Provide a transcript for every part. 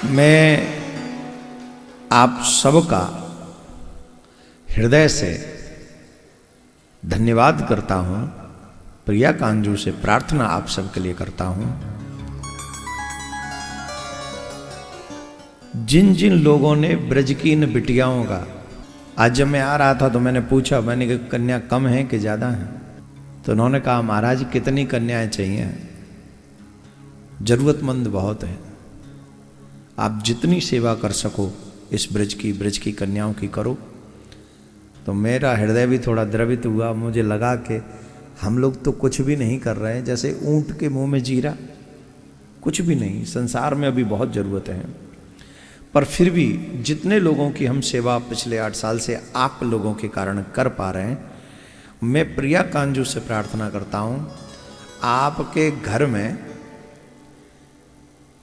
मैं आप सबका हृदय से धन्यवाद करता हूं। प्रिया कांजू से प्रार्थना आप सबके लिए करता हूं। जिन जिन लोगों ने ब्रज की इन बिटियाओं का, आज जब मैं आ रहा था तो मैंने पूछा, मैंने कहा कन्या कम है कि ज़्यादा है? तो उन्होंने कहा महाराज कितनी कन्याएं चाहिए, जरूरतमंद बहुत है, आप जितनी सेवा कर सको इस ब्रज की कन्याओं की करो। तो मेरा हृदय भी थोड़ा द्रवित हुआ। मुझे लगा कि हम लोग तो कुछ भी नहीं कर रहे हैं, जैसे ऊंट के मुंह में जीरा, कुछ भी नहीं। संसार में अभी बहुत ज़रूरतें हैं, पर फिर भी जितने लोगों की हम सेवा पिछले 8 साल से आप लोगों के कारण कर पा रहे हैं, मैं प्रिया कांजू से प्रार्थना करता हूँ आपके घर में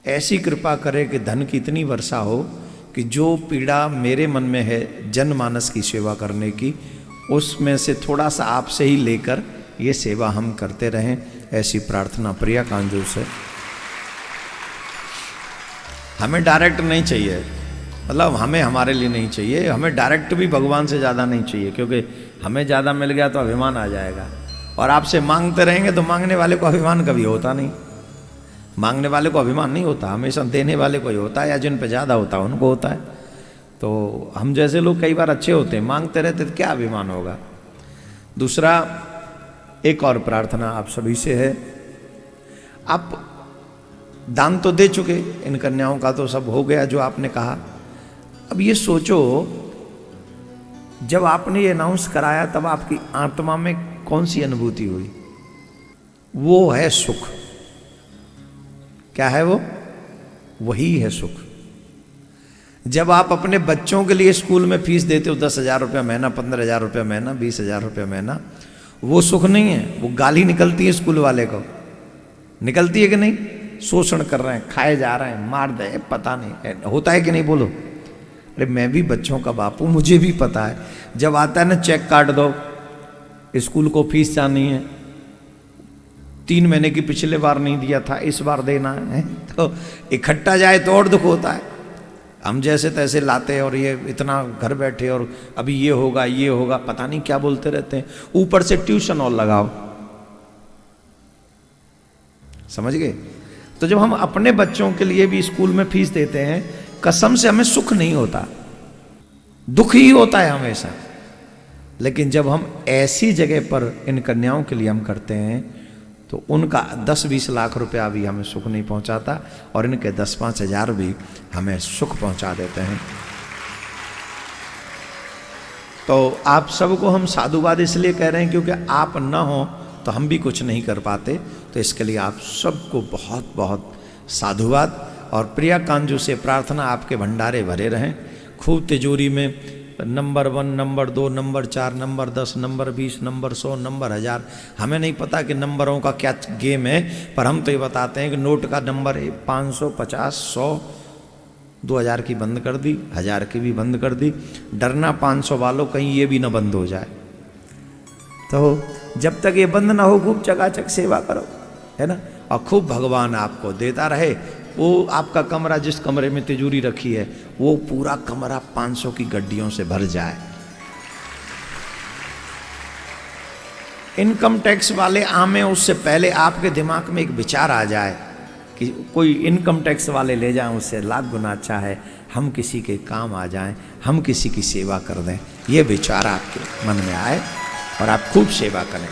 ऐसी कृपा करे कि धन की इतनी वर्षा हो कि जो पीड़ा मेरे मन में है जनमानस की सेवा करने की, उसमें से थोड़ा सा आपसे ही लेकर ये सेवा हम करते रहें, ऐसी प्रार्थना प्रिया कांजू से। हमें डायरेक्ट नहीं चाहिए, मतलब हमें हमारे लिए नहीं चाहिए, हमें डायरेक्ट भी भगवान से ज़्यादा नहीं चाहिए, क्योंकि हमें ज़्यादा मिल गया तो अभिमान आ जाएगा। और आपसे मांगते रहेंगे तो मांगने वाले को अभिमान कभी होता नहीं। मांगने वाले को अभिमान नहीं होता, हमेशा देने वाले को ही होता है, या जिन पे ज़्यादा होता है उनको होता है। तो हम जैसे लोग कई बार अच्छे होते हैं, मांगते रहते तो क्या अभिमान होगा। दूसरा, एक और प्रार्थना आप सभी से है। आप दान तो दे चुके, इन कन्याओं का तो सब हो गया जो आपने कहा। अब ये सोचो, जब आपने ये अनाउंस कराया तब आपकी आत्मा में कौन सी अनुभूति हुई? वो है सुख। क्या है वो? वही है सुख। जब आप अपने बच्चों के लिए स्कूल में फीस देते हो 10,000 रुपया महीना, 15,000 रुपया महीना, 20,000 रुपया महीना, वो सुख नहीं है, वो गाली निकलती है स्कूल वाले को। निकलती है कि नहीं? शोषण कर रहे हैं, खाए जा रहे हैं, मार दे, पता नहीं होता है कि नहीं, बोलो। अरे मैं भी बच्चों का बाप हूँ, मुझे भी पता है। जब आता है ना चेक काट दो, स्कूल को फीस जानी है, 3 महीने की पिछले बार नहीं दिया था, इस बार देना है, तो इकट्ठा जाए तो और दुख होता है। हम जैसे तैसे लाते और ये इतना घर बैठे और अभी ये होगा, पता नहीं क्या बोलते रहते हैं। ऊपर से ट्यूशन और लगाओ, समझ गए? तो जब हम अपने बच्चों के लिए भी स्कूल में फीस देते हैं, कसम से हमें सुख नहीं होता, दुख ही होता है हमेशा। लेकिन जब हम ऐसी जगह पर इन कन्याओं के लिए हम करते हैं तो उनका 10-20 लाख रुपया भी हमें सुख नहीं पहुंचाता, और इनके 10-5 हज़ार भी हमें सुख पहुंचा देते हैं। तो आप सबको हम साधुवाद इसलिए कह रहे हैं क्योंकि आप न हो तो हम भी कुछ नहीं कर पाते। तो इसके लिए आप सबको बहुत बहुत साधुवाद। और प्रिया कांजू से प्रार्थना आपके भंडारे भरे रहें, खूब तिजोरी में number 1, number 2, number 4, number 10, number 20, number 100, number 1000। हमें नहीं पता कि नंबरों का क्या गेम है, पर हम तो ये बताते हैं कि नोट का नंबर 500, 50, 100, 2000 की बंद कर दी, 1000 की भी बंद कर दी। डरना 500 वालों, कहीं ये भी ना बंद हो जाए। तो जब तक ये बंद ना हो, खूब चकाचक सेवा करो, है ना, और खूब भगवान आपको देता रहे। वो आपका कमरा, जिस कमरे में तिजोरी रखी है, वो पूरा कमरा 500 की गड्डियों से भर जाए। इनकम टैक्स वाले आमे उससे पहले आपके दिमाग में एक विचार आ जाए कि कोई इनकम टैक्स वाले ले जाएं, उससे लाख गुना अच्छा है हम किसी के काम आ जाएं, हम किसी की सेवा कर दें। ये विचार आपके मन में आए और आप खूब सेवा करें।